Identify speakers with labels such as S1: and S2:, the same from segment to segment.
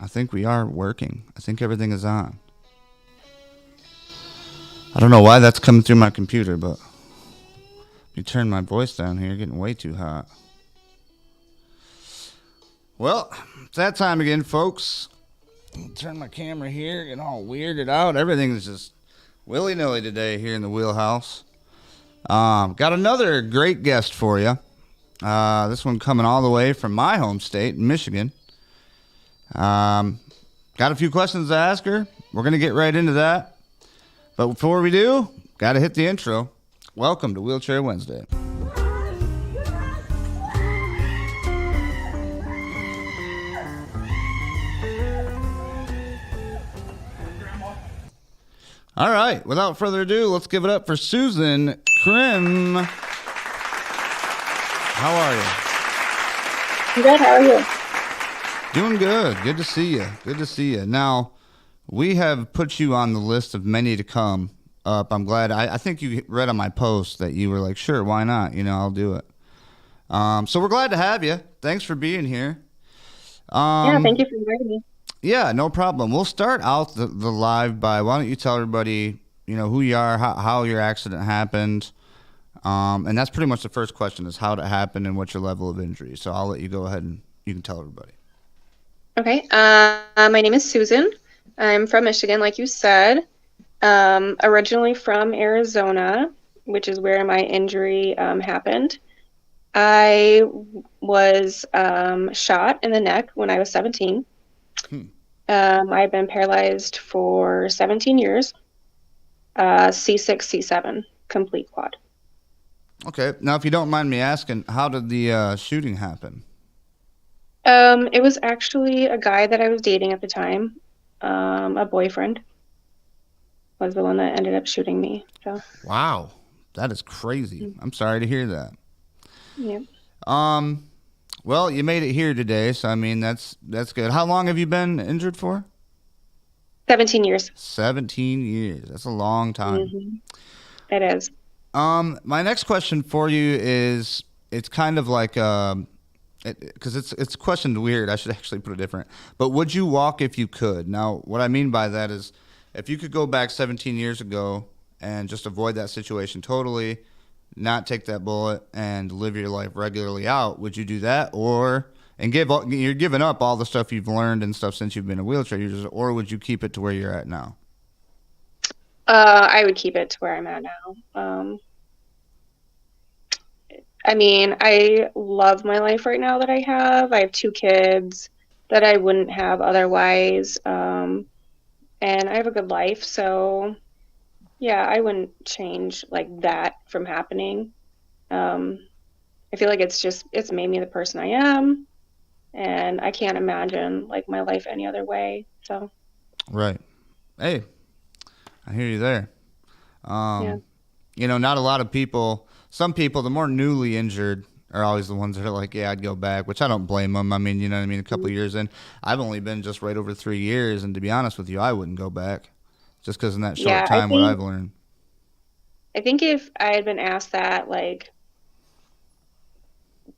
S1: I think we are working. I think everything is on. I don't know why that's coming through my computer, but you turn my voice down here, getting way too hot. Well, it's that time again, folks. Turn my camera here, getting all weirded out. Everything's just willy nilly today here in the wheelhouse. Got another great guest for you. This one coming all the way from my home state, Michigan. Got a few questions to ask her. We're going to get right into that. But before we do, got to hit the intro. Welcome to Wheelchair Wednesday. All right, without further ado, let's give it up for Susan Crim. How are
S2: I'm good. How are you?
S1: you? Doing good. Good to see you. Good to see you. Now, we have put you on the list of many to come up. I'm glad. I think you read on my post that you were like, sure, why not? I'll do it. So we're glad to have you. Thanks for being here.
S2: Yeah, thank
S1: Um,
S2: you for inviting me.
S1: yeah, no problem. We'll start out the live by why don't you tell everybody, who you are, how your accident happened. And that's pretty much the first question is how it happened and what's your level of injury. So I'll let you go ahead and you can tell everybody.
S2: Okay. My name is Susan. I'm from Michigan, like you said. Originally from Arizona, which is where my injury happened. I was shot in the neck when I was 17.
S1: Hmm.
S2: I've been paralyzed for 17 years. C6, C7, complete quad.
S1: Okay. Now, if you don't mind me asking, how did the shooting happen?
S2: It was actually a guy that I was dating at the time, a boyfriend. Was the one that ended up shooting me. So,
S1: Wow, that is crazy. I'm sorry to hear that.
S2: yeah,
S1: Um, well, you made it here today, so I mean that's good. How long have you been injured for?
S2: 17 years.
S1: 17 years. That's a long time.
S2: hmm It is.
S1: My next question for you is it's kind of like because it's questioned weird. I should actually put it different. But would you walk if you could? Now, what I mean by that is if you could go back 17 years ago and just avoid that situation totally, not take that bullet and live your life regularly out, would you do that or and you're giving up all the stuff you've learned and stuff since you've been in a wheelchair users, or would you keep it to where you're at now?
S2: I would keep it to where I'm at now. I mean, I love my life right now that I have. I have two kids that I wouldn't have otherwise. And I have a good life. So, yeah, I wouldn't change like that from happening. Um, I feel like it's made me the person I am. And I can't imagine like my life any other way. So,
S1: Right. Hey, I hear you there.
S2: yeah.
S1: Um, not a lot of people. Some people, the more newly injured, are always the ones that are like, "Yeah, I'd go back," which I don't blame them. I mean, you know what I mean. A couple of years in, I've only been just right over 3 years, and to be honest with you, I wouldn't go back, just because in that short
S2: Yeah, I
S1: time, what
S2: think
S1: I've learned.
S2: I think if I had been asked that like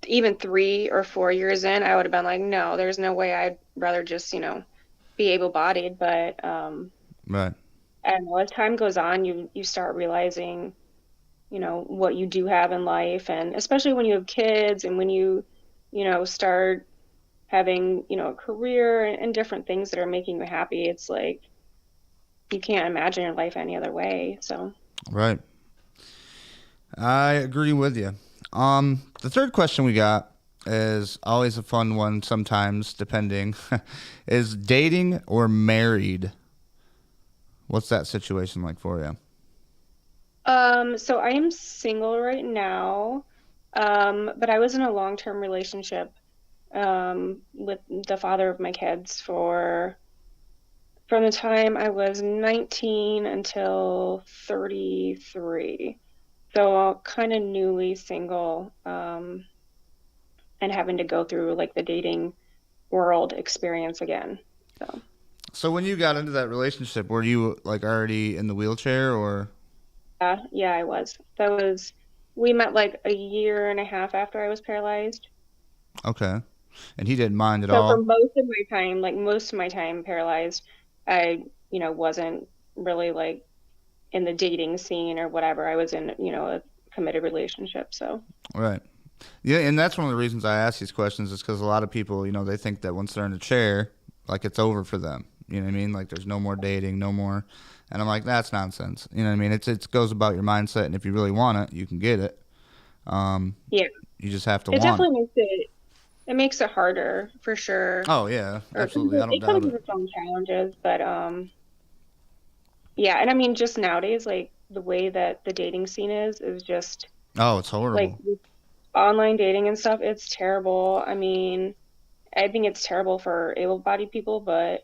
S2: even 3 or 4 years in, I would have been like, no, there's no way. I'd rather just, be able-bodied. But
S1: Right.
S2: I don't know, as time goes on, you start realizing, what you do have in life, and especially when you have kids and when you start having, a career and different things that are making you happy. It's like you can't imagine your life any other way. So,
S1: Right. I agree with you. The third question we got is always a fun one. Sometimes, depending, is dating or married. What's that situation like for you?
S2: so I am single right now, but I was in a long-term relationship with the father of my kids from the time I was 19 until 33. So kind of newly single, and having to go through like the dating world experience again. So
S1: So when you got into that relationship, were you like already in the wheelchair or
S2: yeah, I was. That was we met like a year and a half after I was paralyzed.
S1: okay? and he didn't mind at
S2: So for
S1: all.
S2: most of my time paralyzed, I, wasn't really like in the dating scene or whatever. I was in, a committed relationship. So
S1: Right. Yeah, and that's one of the reasons I ask these questions is because a lot of people, they think that once they're in a chair, like it's over for them. You know what I mean? Like there's no more dating, no more. And I'm like, that's nonsense. You know what I mean? It goes about your mindset, and if you really want it, you can get it. Um,
S2: yeah,
S1: you just have to
S2: it
S1: want it.
S2: definitely makes it harder for sure.
S1: Oh yeah,
S2: Or
S1: absolutely. I don't
S2: it comes
S1: doubt
S2: with
S1: it.
S2: its own challenges, but yeah, and I mean just nowadays, like the way that the dating scene is just
S1: Oh, it's
S2: like
S1: horrible.
S2: with online dating and stuff, it's terrible. I mean, I think it's terrible for able-bodied people, but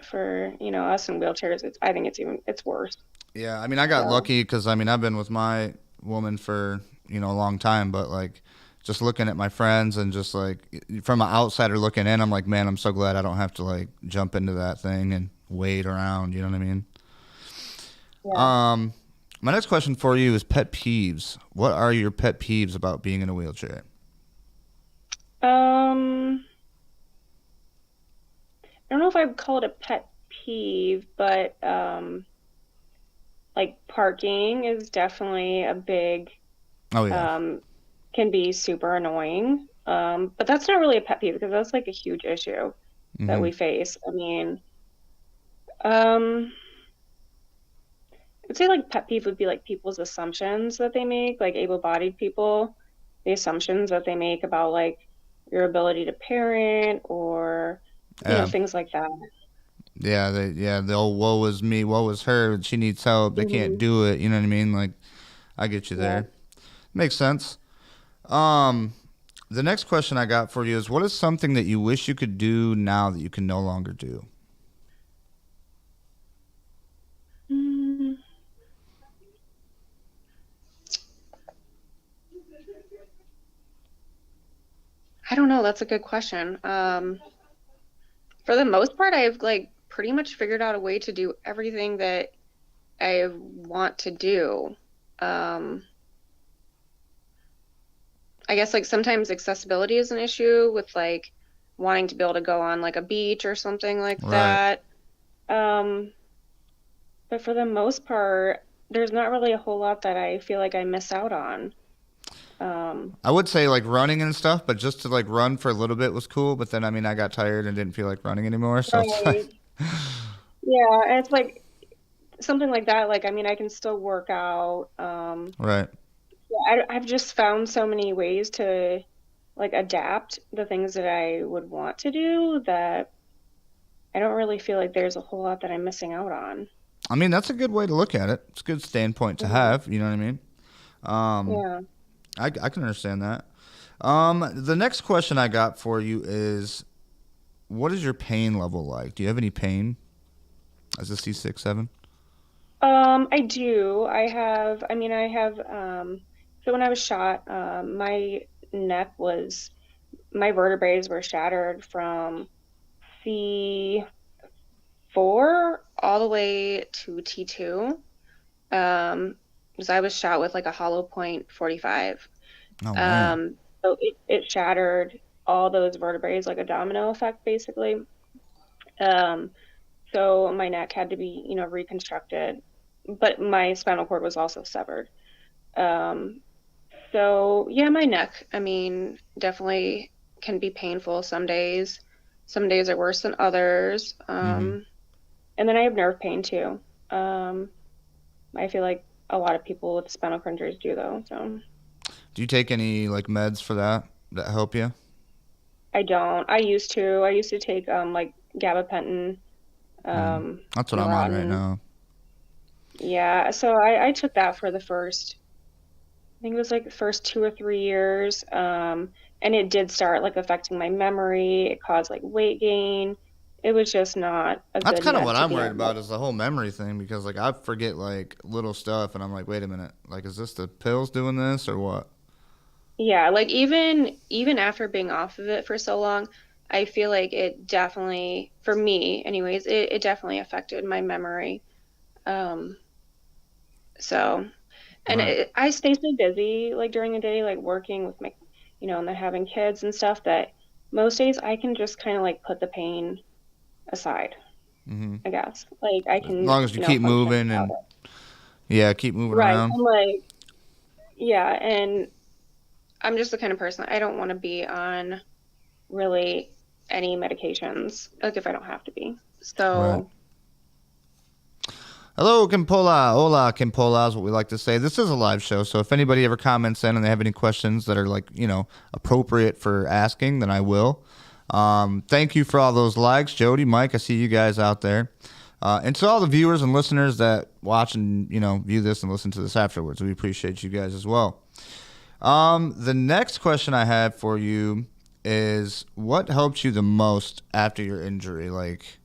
S2: for, us in wheelchairs, I think it's worse.
S1: Yeah, I mean, I got
S2: So,
S1: lucky because I mean, I've been with my woman for a long time, but like, just looking at my friends and just like from an outsider looking in, I'm like, man, I'm so glad I don't have to like jump into that thing and wait around. You know what I mean?
S2: yeah.
S1: Um, my next question for you is pet peeves. What are your pet peeves about being in a wheelchair?
S2: Um, I don't know if I would call it a pet peeve, but like parking is definitely a big
S1: Oh yeah.
S2: um can be super annoying. But that's not really a pet peeve because that's like a huge issue that
S1: Mm-hmm.
S2: we face. I mean, um, I'd say like pet peeve would be like people's assumptions that they make, like able-bodied people, the assumptions that they make about like your ability to parent or,
S1: Yeah.
S2: things like that.
S1: Yeah. The old woe was me, woe was her. She needs help. They can't
S2: Hmm.
S1: do it. You know what I mean? Like, I get you
S2: Yeah.
S1: there. Makes sense. Um, the next question I got for you is what is something that you wish you could do now that you can no longer do?
S2: Mm, I don't know. That's a good question. For the most part, I've like pretty much figured out a way to do everything that I want to do. Um, I guess like sometimes accessibility is an issue with like wanting to be able to go on like a beach or something like
S1: Right.
S2: that. Um, but for the most part, there's not really a whole lot that I feel like I miss out on. Um,
S1: I would say like running and stuff, but just to like run for a little bit was cool. But then I mean, I got tired and didn't feel like running anymore. So it's like,
S2: right. Yeah, and it's like something like that. Like, I mean, I can still work out.
S1: right.
S2: I've just found so many ways to like adapt the things that I would want to do that I don't really feel like there's a whole lot that I'm missing out on.
S1: I mean, that's a good way to look at it. It's a good standpoint to
S2: Mhm.
S1: have. You know what I mean? Um,
S2: Yeah.
S1: I can understand that. The next question I got for you is what is your pain level like? Do you have any pain as a C6-7?
S2: I do. I have, so when I was shot, my vertebrae were shattered from C4 all the way to T2. Because I was shot with like a hollow point 45.
S1: Oh man.
S2: So it shattered all those vertebrae like a domino effect, basically. Um, so my neck had to be, reconstructed, but my spinal cord was also severed. Um, so yeah, my neck, I mean, definitely can be painful some days. Some days are worse than others.
S1: Mm-hmm.
S2: And then I have nerve pain too. Um, I feel like a lot of people with spinal cord injuries do though. So
S1: Do you take any like meds for that help you?
S2: I don't. I used to take like gabapentin,
S1: Mm. That's what I'm on right
S2: Neurontin.
S1: now.
S2: Yeah, so I took that for the first, I think it was like the first 2 or 3 years. And it did start like affecting my memory. It caused like weight gain. It was just not a
S1: That's
S2: good
S1: kind of
S2: med
S1: what
S2: to
S1: I'm
S2: be
S1: worried
S2: on. Like,
S1: about is the whole memory thing because like I forget like little stuff and I'm like, wait a minute, like is this the pills doing this or what?
S2: yeah, like even after being off of it for so long, I feel like it definitely, for me anyways, it definitely affected my memory. Um, so and
S1: Right.
S2: I stay so busy like during the day, like working with my, and then having kids and stuff that most days I can just kind of like put the pain aside,
S1: Hmm.
S2: I guess. Like I
S1: As
S2: can,
S1: long as you keep
S2: function
S1: moving
S2: without
S1: and
S2: it.
S1: yeah, keep moving
S2: Right.
S1: around.
S2: I'm like, yeah, and I'm just the kind of person I don't want to be on really any medications, like if I don't have to be.
S1: Right.
S2: So,
S1: Hello, Kimpola. Hola, Kimpola is what we like to say. This is a live show, so if anybody ever comments in and they have any questions that are like, appropriate for asking, then I will. Thank you for all those likes, Jody, Mike. I see you guys out there. And to all the viewers and listeners that watch and, view this and listen to this afterwards, we appreciate you guys as well. The next question I have for you is what helped you the most after your injury? Like,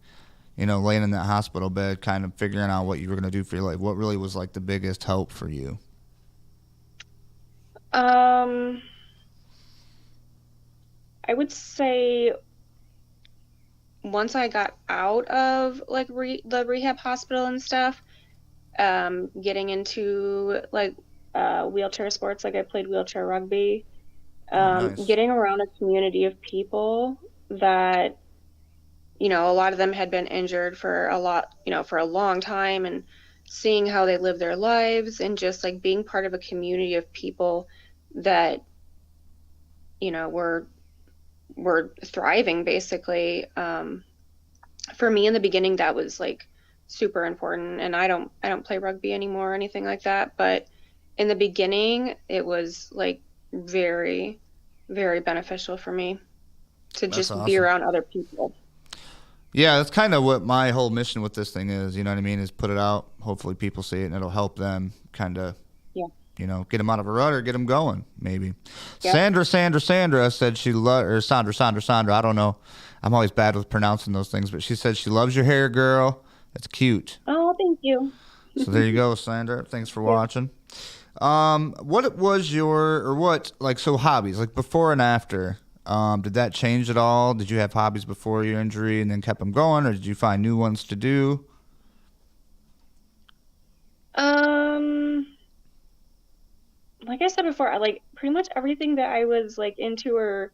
S1: laying in that hospital bed, kind of figuring out what you were going to do for your life. What really was like the biggest help for you?
S2: um, I would say once I got out of like the rehab hospital and stuff, getting into like wheelchair sports, like I played wheelchair rugby,
S1: Oh, nice.
S2: getting around a community of people that, a lot of them had been injured for for a long time, and seeing how they live their lives and just like being part of a community of people that, were thriving basically. For me in the beginning, that was like super important. And I don't play rugby anymore or anything like that, but in the beginning, it was like very, very beneficial for me to
S1: That's
S2: just be
S1: awesome.
S2: around other people.
S1: Yeah, that's kind of what my whole mission with this thing is. You know what I mean? Is put it out. Hopefully, people see it and it'll help them kind of,
S2: Yeah.
S1: get them out of a rut or get them going. Maybe.
S2: Yep.
S1: Sandra said she or Sandra. I don't know. I'm always bad with pronouncing those things, but she said she loves your hair, girl. It's cute.
S2: Oh, thank you.
S1: So there you go, Sandra. Thanks for
S2: Yeah.
S1: watching. What was your or what like so hobbies like before and after? Did that change at all? Did you have hobbies before your injury and then kept them going, or did you find new ones to do?
S2: Um, like I said before, I like pretty much everything that I was like into or,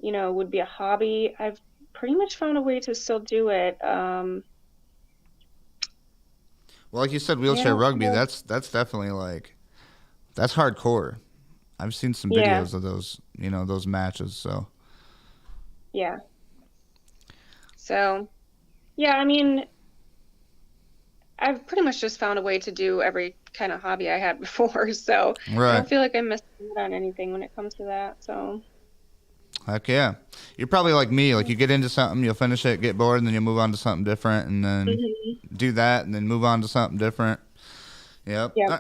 S2: would be a hobby. I've pretty much found a way to still do it.
S1: Well, like you said,
S2: Yeah, I
S1: wheelchair
S2: don't
S1: rugby.
S2: know.
S1: That's definitely like that's hardcore. I've seen some
S2: Yeah,
S1: videos of those, those matches. So
S2: yeah. So, yeah, I mean, I've pretty much just found a way to do every kind of hobby I had before, so I
S1: right,
S2: don't feel like I'm missing out on anything when it comes to that. So,
S1: heck yeah. You're probably like me. Like you get into something, you'll finish it, get bored, and then you'll move on to something different, and then
S2: hmm,
S1: do that, and then move on to something different. Yep.
S2: yeah.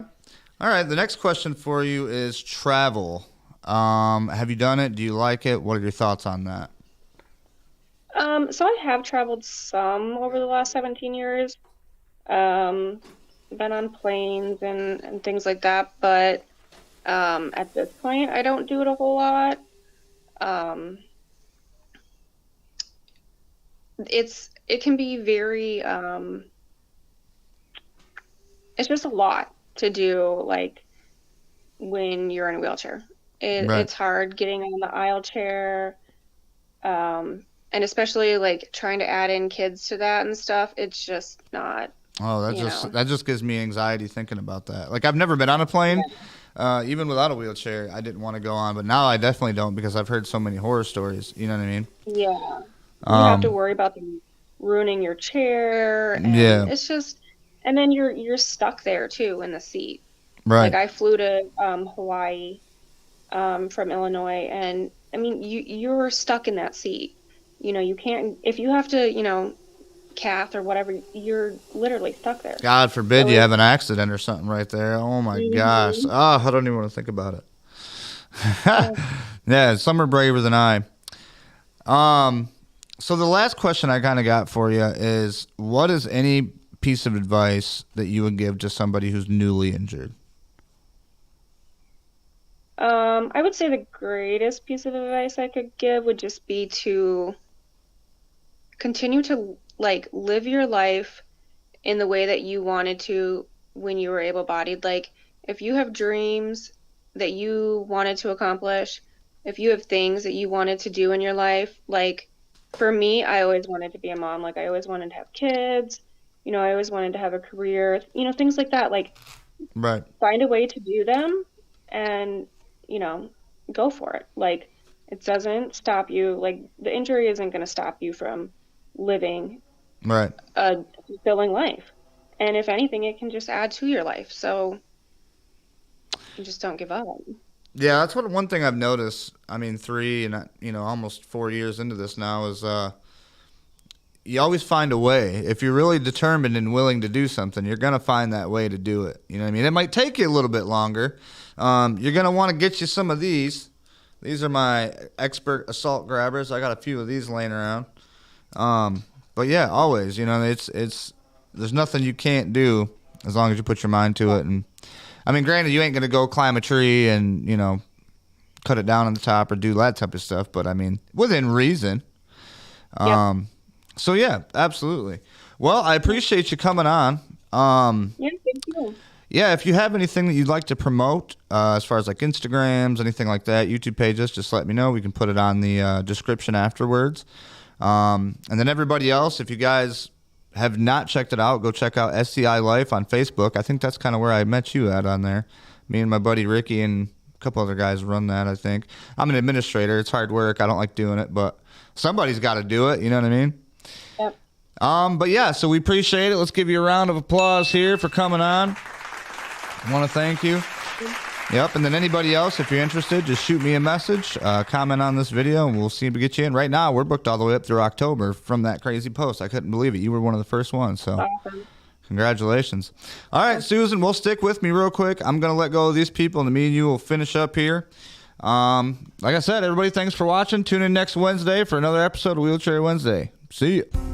S1: All right. The next question for you is travel. Have you done it? Do you like it? What are your thoughts on that?
S2: So I have traveled some over the last 17 years. Um, been on planes and things like that, but at this point, I don't do it a whole lot. Um, it can be very it's just a lot to do, like when you're in a wheelchair.
S1: Right.
S2: It's hard getting on the aisle chair, and especially like trying to add in kids to that and stuff. It's just not,
S1: Oh, that
S2: you
S1: just
S2: know.
S1: that just gives me anxiety thinking about that. Like I've never been on a plane,
S2: Yeah.
S1: even without a wheelchair. I didn't want to go on, but now I definitely don't because I've heard so many horror stories. You know what I mean?
S2: Yeah. You have to
S1: Um,
S2: worry about them ruining your chair, and
S1: yeah.
S2: it's just, and then you're stuck there too in the seat. Like
S1: Right.
S2: I flew to Hawaii from Illinois, and I mean you're stuck in that seat. You can't, if you have to, cath or whatever, you're literally stuck there.
S1: God forbid
S2: So
S1: you
S2: it,
S1: have an accident or something right there. Oh my gosh.
S2: mhm.
S1: Oh, I don't even want to think about it.
S2: Oh,
S1: Yeah, some are braver than I. Um, so the last question I kind of got for you is, what is any piece of advice that you would give to somebody who's newly injured?
S2: I would say the greatest piece of advice I could give would just be to continue to like live your life in the way that you wanted to when you were able-bodied. Like if you have dreams that you wanted to accomplish, if you have things that you wanted to do in your life, like for me, I always wanted to be a mom. Like I always wanted to have kids. I always wanted to have a career, things like that. Like
S1: Right.
S2: find a way to do them and, you know, go for it. Like it doesn't stop you. Like the injury isn't going to stop you from living
S1: Right.
S2: a fulfilling life. And if anything, it can just add to your life. So you just don't give up.
S1: Yeah, that's one thing I've noticed. I mean, 3 and almost 4 years into this now is you always find a way. If you're really determined and willing to do something, you're gonna find that way to do it. You know what I mean? It might take you a little bit longer. You're gonna want to get you some of these. These are my expert assault grabbers. I got a few of these laying around. But yeah, always. It's there's nothing you can't do as long as you put your mind to it. And I mean, granted, you ain't gonna go climb a tree and cut it down on the top or do that type of stuff. But I mean, within reason.
S2: Yeah.
S1: So yeah, absolutely. Well, I appreciate you coming on.
S2: Yeah, thank you.
S1: Yeah, if you have anything that you'd like to promote, as far as like Instagrams, anything like that, YouTube pages, just let me know. We can put it on the description afterwards. And then everybody else, if you guys have not checked it out, go check out SCI Life on Facebook. I think that's kind of where I met you at on there. Me and my buddy Ricky and a couple other guys run that, I think. I'm an administrator. It's hard work. I don't like doing it, but somebody's got to do it. You know what I mean?
S2: Yep.
S1: But yeah, so we appreciate it. Let's give you a round of applause here for coming on. I want to thank you. Yep, and then anybody else, if you're interested, just shoot me a message, comment on this video, and we'll see if we get you in. Right now, we're booked all the way up through October from that crazy post. I couldn't believe it. You were one of the first ones, so
S2: Awesome.
S1: congratulations. All right, Susan, we'll stick with me real quick. I'm going to let go of these people, and me and you will finish up here. Like I said, everybody, thanks for watching. Tune in next Wednesday for another episode of Wheelchair Wednesday. See you.